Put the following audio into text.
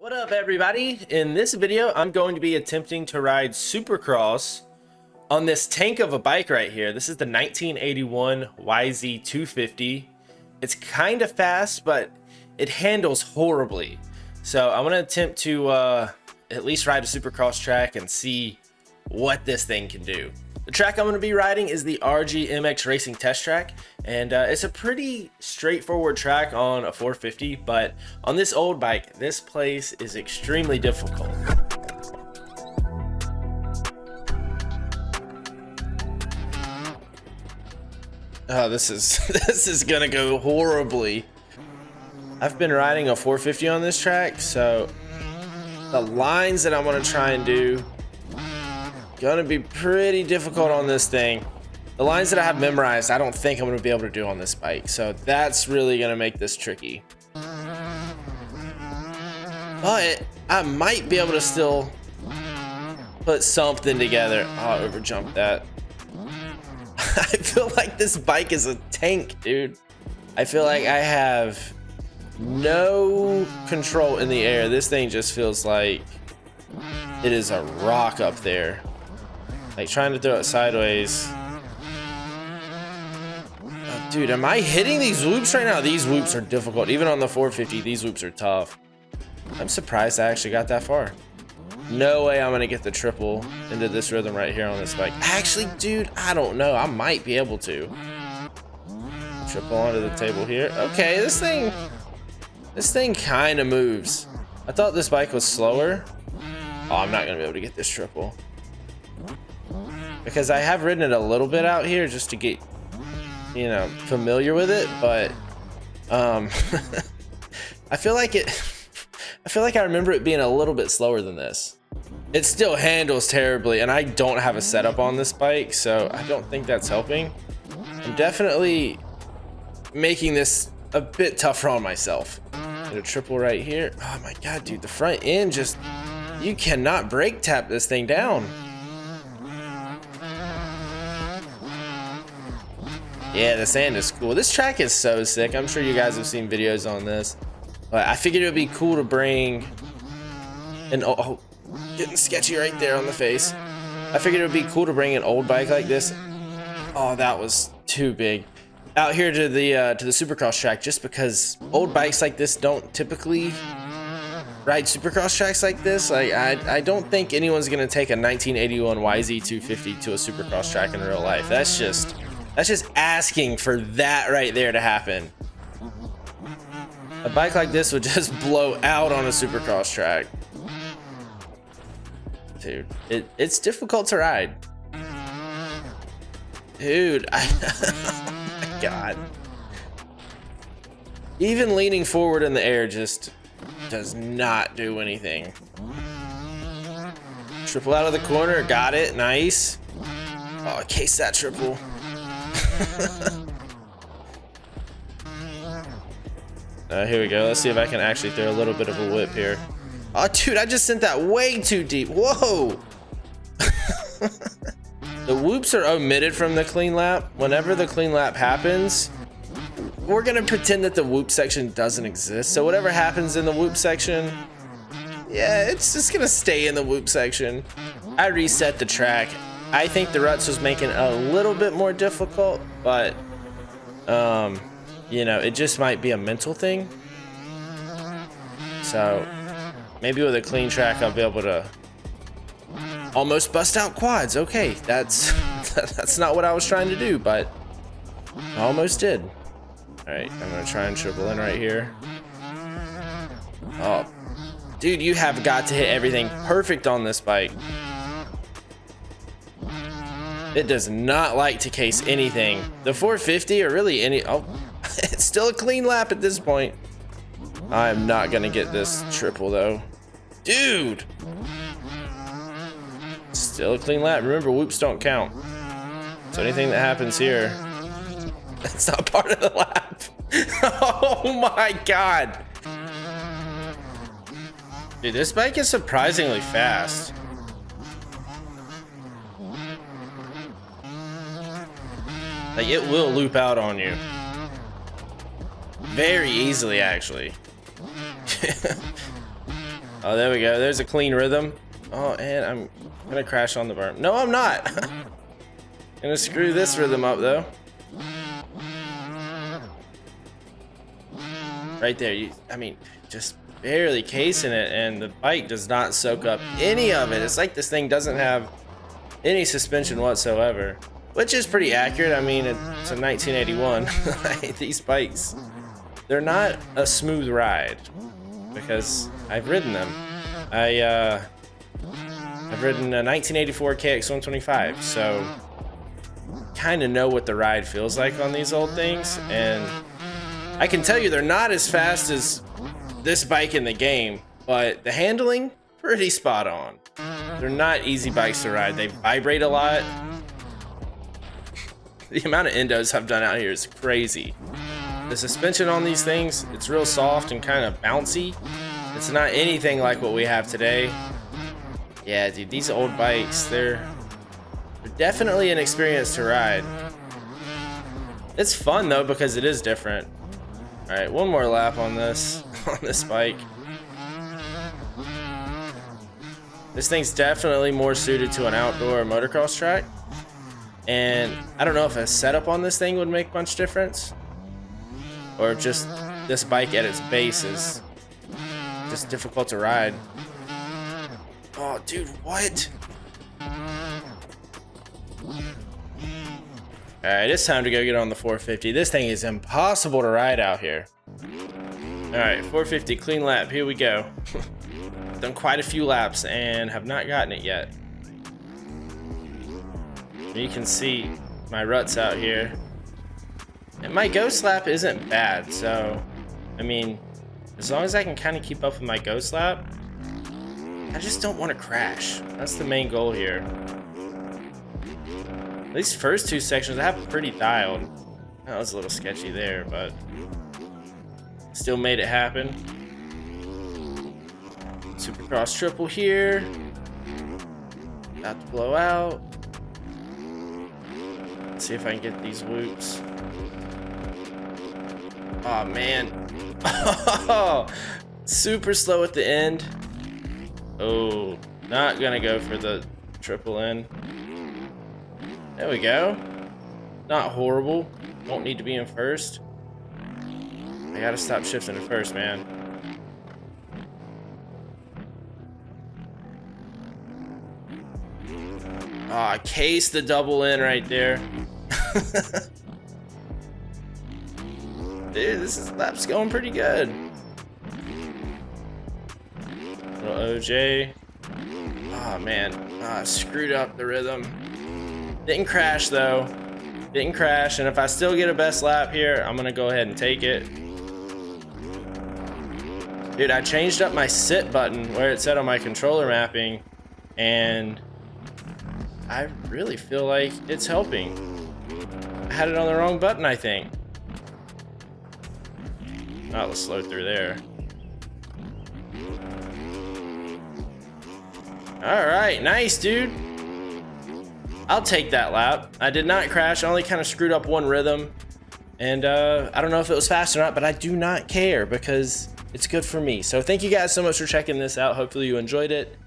What up, everybody? In this video, I'm going to be attempting to ride Supercross on this tank of a bike right here. This is the 1981 YZ250. It's kind of fast, but it handles horribly. So I'm going to attempt to at least ride a Supercross track and see what this thing can do. The track I'm going to be riding is the RGMX Racing Test Track, and it's a pretty straightforward track on a 450, but on this old bike, this place is extremely difficult. Oh, this is gonna go horribly. I've been riding a 450 on this track, so the lines that I'm gonna try and do gonna be pretty difficult on this thing. The lines that I have memorized, I don't think I'm gonna be able to do on this bike, so that's really gonna make this tricky. But I might be able to still put something together. Oh, I overjumped that. I feel like this bike is a tank, dude. I feel like I have no control in the air. This thing just feels like it is a rock up there. Like trying to throw it sideways. Oh, dude, am I hitting these loops right now? These loops are difficult. Even on the 450, these loops are tough. I'm surprised I actually got that far. No way I'm gonna get the triple into this rhythm right here on this bike. Actually, dude, I don't know. I might be able to. Triple onto the table here. Okay, this thing kind of moves. I thought this bike was slower. Oh, I'm not gonna be able to get this triple. Because I have ridden it a little bit out here just to get, you know, familiar with it, but I feel like I remember it being a little bit slower than this. It still handles terribly, and I don't have a setup on this bike, so I don't think that's helping. I'm definitely making this a bit tougher on myself. Get a triple right here. Oh my god, dude, the front end just, you cannot brake tap this thing down. Yeah, the sand is cool. This track is so sick. I'm sure you guys have seen videos on this, but I figured it would be cool to bring an getting sketchy right there on the face. I figured it would be cool to bring an old bike like this. Oh, that was too big. Out here to the Supercross track, just because old bikes like this don't typically ride Supercross tracks like this. Like I don't think anyone's gonna take a 1981 YZ250 to a Supercross track in real life. That's just asking for that right there to happen. A bike like this would just blow out on a Supercross track. Dude, it's difficult to ride. Dude, oh my god. Even leaning forward in the air just does not do anything. Triple out of the corner, got it, nice. Oh, case that triple. Here we go. Let's see if I can actually throw a little bit of a whip here. Oh, dude, I just sent that way too deep. Whoa. The whoops are omitted from the clean lap. Whenever the clean lap happens, we're gonna pretend that the whoop section doesn't exist. So whatever happens in the whoop section, yeah, it's just gonna stay in the whoop section. I reset the track. I think the ruts was making it a little bit more difficult, but you know, it just might be a mental thing. So maybe with a clean track, I'll be able to almost bust out quads. Okay, that's not what I was trying to do, but I almost did. All right, I'm gonna try and triple in right here. Oh, dude, you have got to hit everything perfect on this bike. It does not like to case anything. The 450 or really any, oh, it's still a clean lap at this point. I'm not gonna get this triple though. Dude! Still a clean lap. Remember, whoops don't count. So anything that happens here, that's not part of the lap. Oh my god. Dude, this bike is surprisingly fast. Like, it will loop out on you. Very easily, actually. Oh, there we go. There's a clean rhythm. Oh, and I'm gonna crash on the berm. No, I'm not. Gonna screw this rhythm up though. Right there. I mean, just barely casing it, and the bike does not soak up any of it. It's like this thing doesn't have any suspension whatsoever, which is pretty accurate. I mean, it's a 1981. These bikes, they're not a smooth ride because I've ridden them. I've ridden a 1984 KX125, so kind of know what the ride feels like on these old things, and I can tell you they're not as fast as this bike in the game, but the handling, pretty spot on. They're not easy bikes to ride. They vibrate a lot. The amount of endos I've done out here is crazy. The suspension on these things, it's real soft and kind of bouncy. It's not anything like what we have today. Yeah, dude, these old bikes, they're definitely an experience to ride. It's fun though because it is different. All right, one more lap on this bike. This thing's definitely more suited to an outdoor motocross track, and I don't know if a setup on this thing would make much difference, or just this bike at its base is just difficult to ride. Oh, dude, what? Alright, it's time to go get on the 450. This thing is impossible to ride out here. Alright, 450, clean lap. Here we go. Done quite a few laps and have not gotten it yet. You can see my ruts out here. And my ghost lap isn't bad, so I mean, as long as I can kind of keep up with my ghost lap, I just don't want to crash. That's the main goal here. These first two sections I have it pretty dialed. That was a little sketchy there, but still made it happen. Supercross triple here. About to blow out. Let's see if I can get these whoops. Oh man. Super slow at the end. Oh, not gonna go for the triple in. There we go. Not horrible. Won't need to be in first. I gotta stop shifting to first, man. Ah, case the double in right there. Dude, lap's going pretty good. Little OJ. Oh man, I screwed up the rhythm. Didn't crash though. Didn't crash, and if I still get a best lap here, I'm gonna go ahead and take it. Dude, I changed up my sit button where it said on my controller mapping, and I really feel like it's helping. I had it on the wrong button, I think. Oh, let's slow through there. All right, nice, dude. I'll take that lap. I did not crash. I only kind of screwed up one rhythm. And I don't know if it was fast or not, but I do not care because it's good for me. So thank you guys so much for checking this out. Hopefully you enjoyed it.